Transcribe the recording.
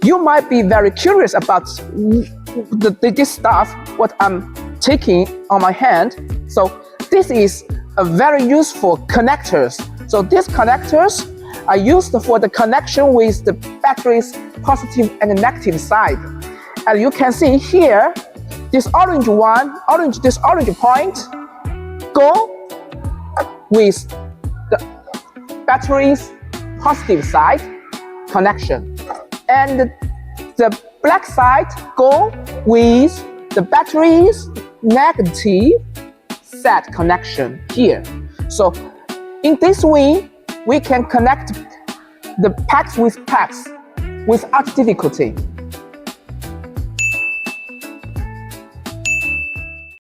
you might be very curious about this stuff, what I'm taking on my hand. So this is a very useful connectors. So these connectors are used for the connection with the battery's positive and negative side. And you can see here, this orange point go with the battery's positive side connection, and the black side go with the battery's negative set connection here. So in this way, we can connect the packs with packs without difficulty.